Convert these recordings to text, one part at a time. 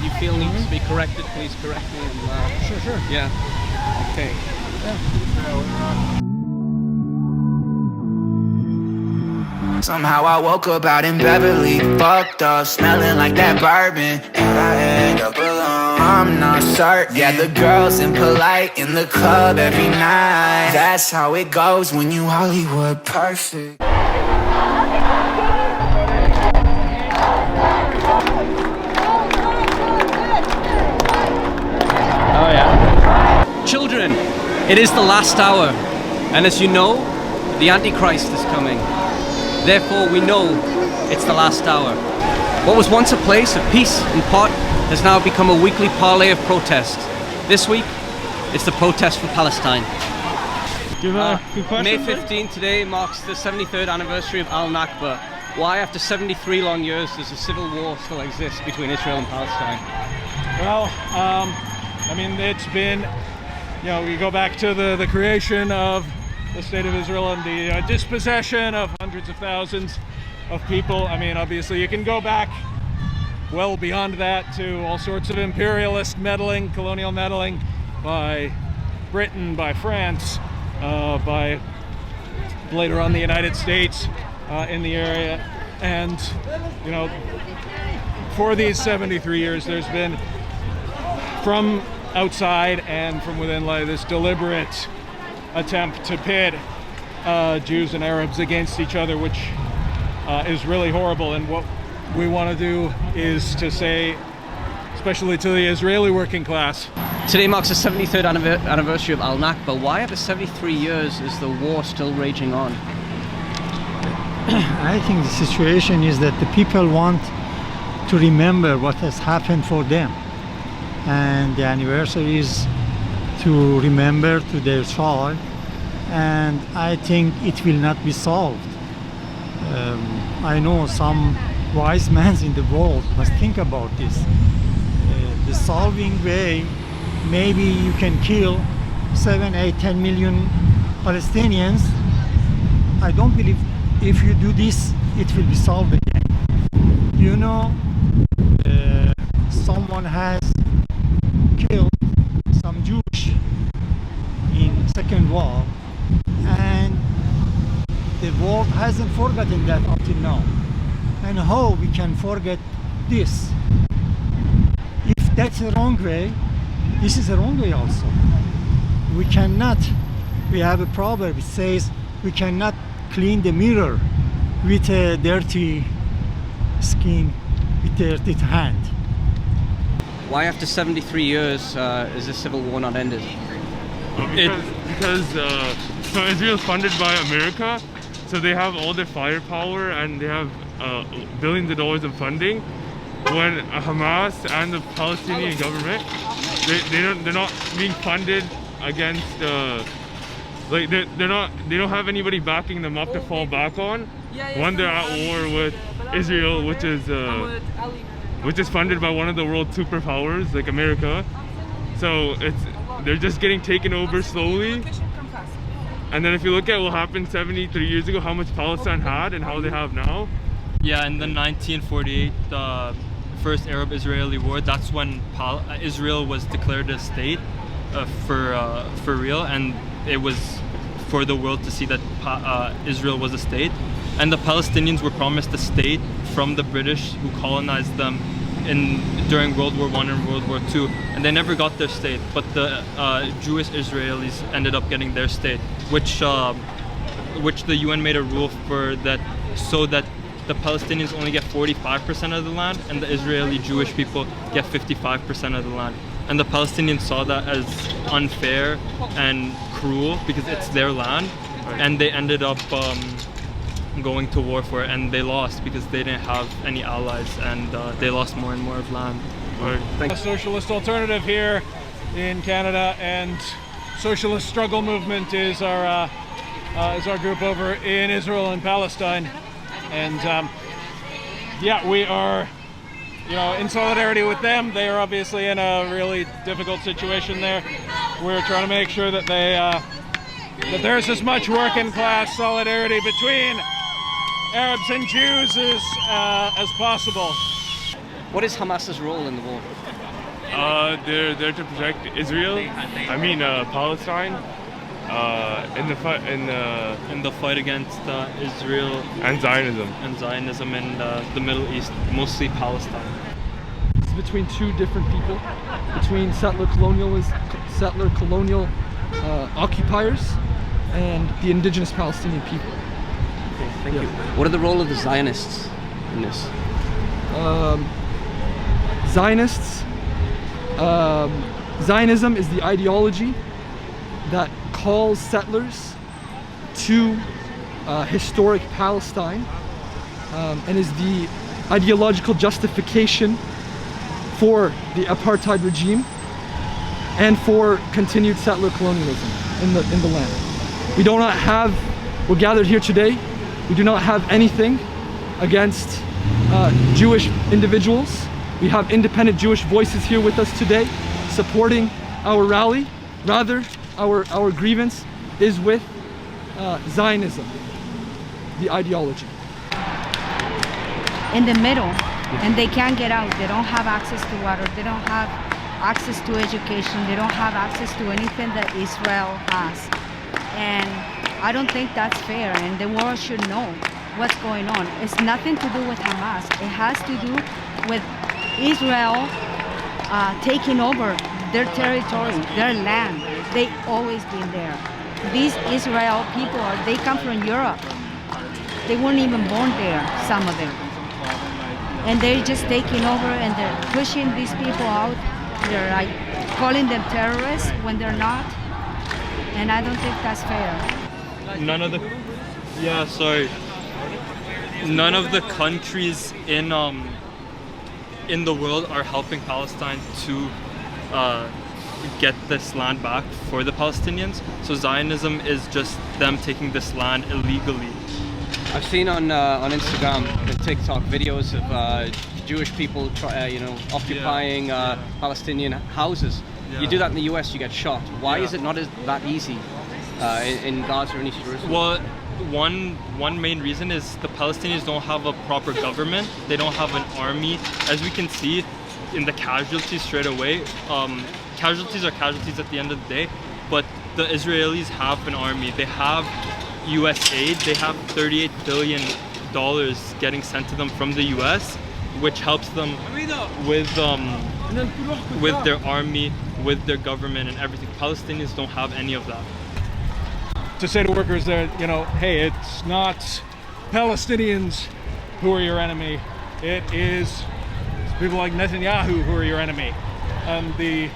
You feel needs to be corrected, please correct me. And, Sure. Yeah. Okay. Somehow I woke up out in Beverly, fucked up, smelling like that bourbon. And I end up alone, I'm not certain. Yeah, the girls impolite in the club every night. That's how it goes when you Hollywood perfect. Oh yeah. Children, it is the last hour, and as you know, the Antichrist is coming. Therefore, we know it's the last hour. What was once a place of peace and pot has now become a weekly parlay of protest. This week, it's the protest for Palestine. May 15 today marks the 73rd anniversary of Al-Nakba. Why, after 73 long years, does a civil war still exist between Israel and Palestine? Well, I mean, it's been, you know, we go back to the creation of the state of Israel and the dispossession of hundreds of thousands of people. I mean, obviously you can go back well beyond that to all sorts of imperialist meddling, colonial meddling by Britain, by France, by later on the United States in the area. And, you know, for these 73 years, there's been, from outside and from within, like this deliberate attempt to pit Jews and Arabs against each other, which is really horrible. And what we want to do is to say, especially to the Israeli working class. Today marks the 73rd anniversary of Al-Nakba. Why, after 73 years, is the war still raging on? I think the situation is that the people want to remember what has happened for them. And the anniversary is to remember to their child, and I think it will not be solved. I know some wise men in the world must think about this. The solving way, maybe you can kill 7, 8, 10 million Palestinians. I don't believe if you do this, it will be solved again. You know, someone has killed some Jewish in Second War, and the world hasn't forgotten that until now. And how we can forget this? If that's the wrong way, this is the wrong way also. We cannot, we have a proverb, it says we cannot clean the mirror with a dirty skin, with a dirty hand. Why, after 73 years, is the civil war not ended? Because so Israel is funded by America, so they have all the firepower and they have billions of dollars of funding. When Hamas and the Palestinian government, they're not being funded against like they don't have anybody backing them up to fall back on when they're at war with Israel, which is funded by one of the world's superpowers like America. So they're just getting taken over slowly. And then if you look at what happened 73 years ago, how much Palestine had and how they have now. Yeah, in the 1948 first Arab-Israeli war, that's when Israel was declared a state for real, and it was for the world to see that Israel was a state. And the Palestinians were promised a state from the British who colonized them during World War I and World War II, and they never got their state. But the Jewish Israelis ended up getting their state, which the UN made a rule for that, so that the Palestinians only get 45% of the land and the Israeli Jewish people get 55% of the land. And the Palestinians saw that as unfair and cruel because it's their land, and they ended up going to war for it, and they lost because they didn't have any allies, and they lost more and more of land. A socialist alternative here in Canada, and Socialist Struggle Movement is our group over in Israel and Palestine. And yeah, we are, you know, in solidarity with them. They are obviously in a really difficult situation there. We're trying to make sure that that there's as much working class solidarity between Arabs and Jews as possible. What is Hamas's role in the war? They're there to protect Israel. Palestine. In In the fight against Israel and Zionism. in the Middle East, mostly Palestine. It's between two different people, between settler colonial occupiers and the indigenous Palestinian people. Thank you. What are the role of the Zionists in this? Zionism is the ideology that calls settlers to historic Palestine and is the ideological justification for the apartheid regime and for continued settler colonialism in the land. We're gathered here today. We do not have anything against Jewish individuals. We have independent Jewish voices here with us today supporting our rally. Rather, our grievance is with Zionism, the ideology. In the middle, and they can't get out. They don't have access to water. They don't have access to education. They don't have access to anything that Israel has. And I don't think that's fair, and the world should know what's going on. It's nothing to do with Hamas. It has to do with Israel taking over their territory, their land. They always been there. These Israel people, they come from Europe. They weren't even born there, some of them. And they're just taking over and they're pushing these people out. They're like calling them terrorists when they're not. And I don't think that's fair. None of the countries in the world are helping Palestine to get this land back for the Palestinians. So Zionism is just them taking this land illegally. I've seen on Instagram and TikTok videos of Jewish people occupying Palestinian houses. You do that in the US, you get shot. Why is it not that easy in Gaza or in East Jerusalem? Well, one main reason is the Palestinians don't have a proper government. They don't have an army. As we can see in the casualties straight away, casualties are casualties at the end of the day, but the Israelis have an army. They have US aid. They have $38 billion getting sent to them from the US, which helps them with their army, with their government and everything. Palestinians don't have any of that. To say to workers that, hey, it's not Palestinians who are your enemy. It is people like Netanyahu who are your enemy, and the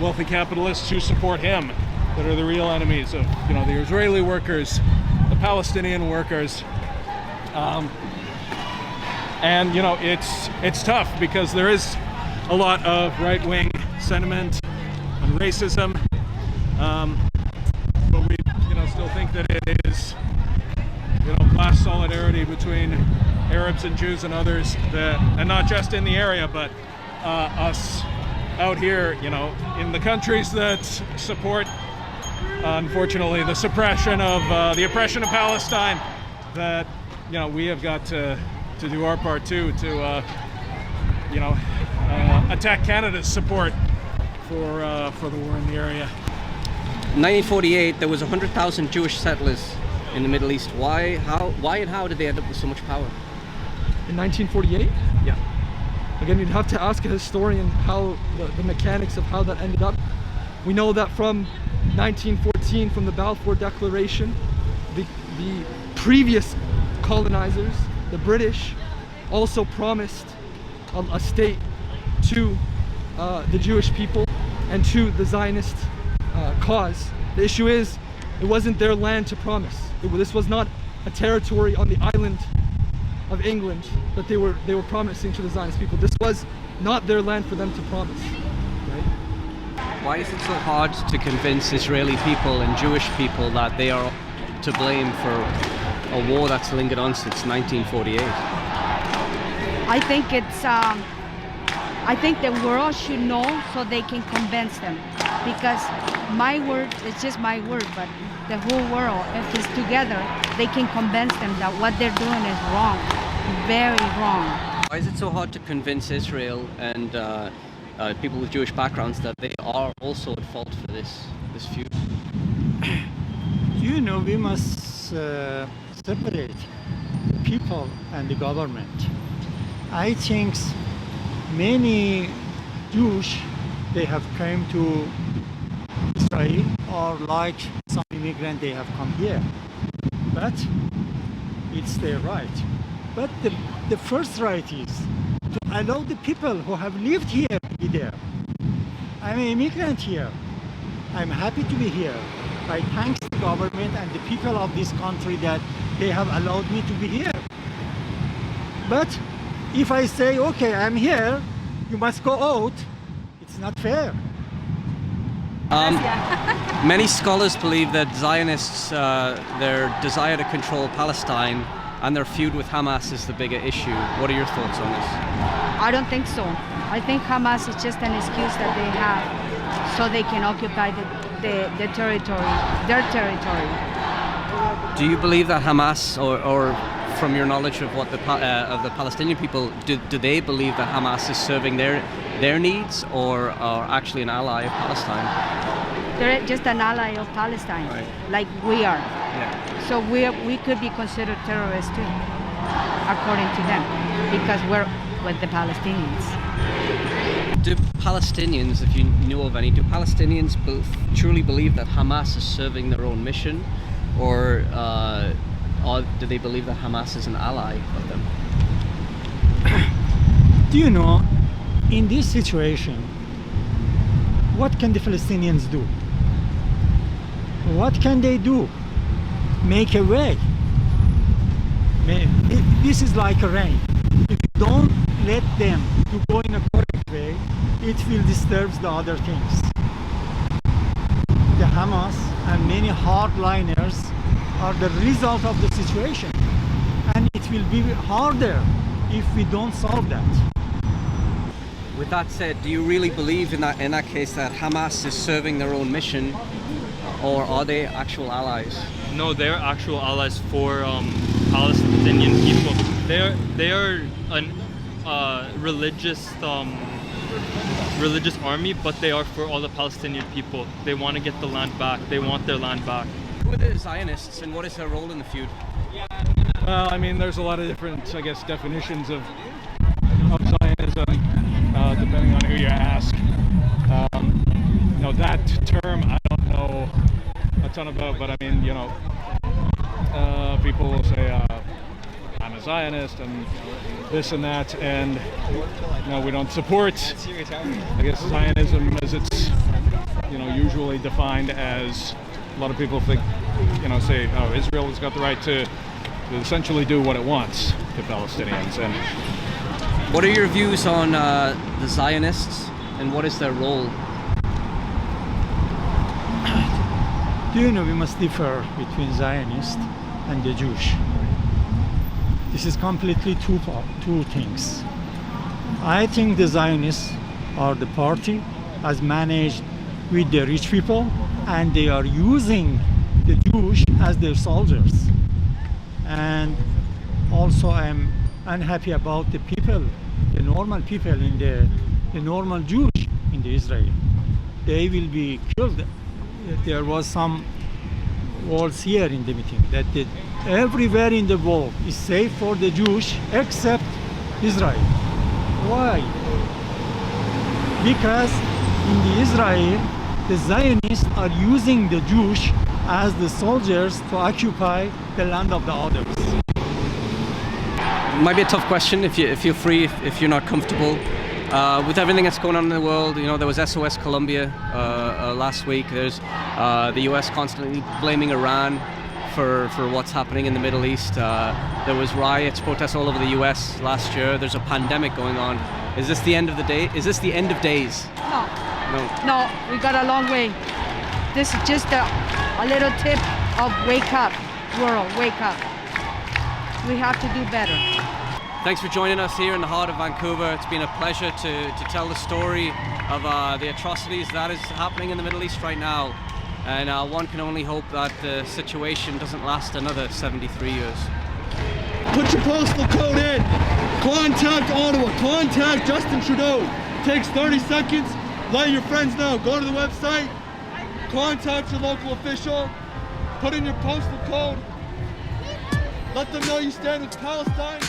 wealthy capitalists who support him that are the real enemies of, the Israeli workers, the Palestinian workers. And it's tough because there is a lot of right-wing sentiment and racism, but we still think that it is class solidarity between Arabs and Jews and others, and not just in the area, but us out here in the countries that support, unfortunately, the oppression of Palestine, that we have got to do our part too, to attack Canada's support for the war in the area. In 1948, there was 100,000 Jewish settlers in the Middle East. Why and how did they end up with so much power? In 1948? Yeah. Again, you'd have to ask a historian how the mechanics of how that ended up. We know that from 1914, from the Balfour Declaration, the previous colonizers, the British, also promised a state to the Jewish people and to the Zionist cause. The issue is, it wasn't their land to promise. This was not a territory on the island of England that they were promising to the Zionist people. This was not their land for them to promise. Right? Why is it so hard to convince Israeli people and Jewish people that they are to blame for a war that's lingered on since 1948? I think the world should know so they can convince them, because my word is just my word, but the whole world, if it's together, they can convince them that what they're doing is wrong, very wrong. Why is it so hard to convince Israel and people with Jewish backgrounds that they are also at fault for this feud? You know, we must separate the people and the government. I think many Jews, they have come to Israel, or like some immigrant, they have come here. But it's their right. But the first right is to allow the people who have lived here to be there. I'm an immigrant here. I'm happy to be here. I thank the government and the people of this country that they have allowed me to be here. But if I say, okay, I'm here, you must go out, it's not fair. Many scholars believe that Zionists, their desire to control Palestine and their feud with Hamas is the bigger issue. What are your thoughts on this? I don't think so. I think Hamas is just an excuse that they have so they can occupy the territory, their territory. Do you believe that Hamas, or from your knowledge of what the Palestinian people, do they believe that Hamas is serving their needs, or are actually an ally of Palestine? They're just an ally of Palestine, right, like we are. Yeah. So we could be considered terrorists too, according to them, because we're with the Palestinians. Do Palestinians, if you knew of any, do Palestinians truly believe that Hamas is serving their own mission, or do they believe that Hamas is an ally of them? Do you know, in this situation, what can the Palestinians do? What can they do? Make a way. This is like a rain. If you don't let them to go in a correct way, it will disturb the other things. The Hamas and many hardliners are the result of the situation, and it will be harder if we don't solve that. With that said, do you really believe in that case that Hamas is serving their own mission, or are they actual allies? No, they're actual allies for Palestinian people. They are a religious army, but they are for all the Palestinian people. They want to get the land back. They want their land back. Who are the Zionists, and what is their role in the feud? Well, I mean, there's a lot of different, I guess, definitions of Zionism, depending on who you ask. You know, that term I don't know a ton about, but I mean, you know, people will say I'm a Zionist and this and that, and you know, we don't support, I guess, Zionism as it's, you know, usually defined as, a lot of people think, you know, say, oh, Israel has got the right to essentially do what it wants to Palestinians. And what are your views on the Zionists, and what is their role? Do you know, we must differ between Zionists and the Jewish. This is completely two things. I think the Zionists are the party as managed with the rich people, and they are using the Jewish as their soldiers. And also I'm unhappy about the people, the normal people in the normal Jewish in the Israel. They will be killed. There was some words here in the meeting that everywhere in the world is safe for the Jewish except Israel. Why? Because in the Israel, the Zionists are using the Jewish as the soldiers to occupy the land of the others. Might be a tough question if you're free, if you're not comfortable. With everything that's going on in the world, you know, there was SOS Colombia last week. There's the US constantly blaming Iran for what's happening in the Middle East. There was riots, protests all over the US last year. There's a pandemic going on. Is this the end of the day? Is this the end of days? No, we got a long way. This is just a little tip of wake up, world, wake up. We have to do better. Thanks for joining us here in the heart of Vancouver. It's been a pleasure to tell the story of the atrocities that is happening in the Middle East right now. And one can only hope that the situation doesn't last another 73 years. Put your postal code in! Contact Ottawa, contact Justin Trudeau. Takes 30 seconds, let your friends know. Go to the website, contact your local official, put in your postal code, let them know you stand with Palestine.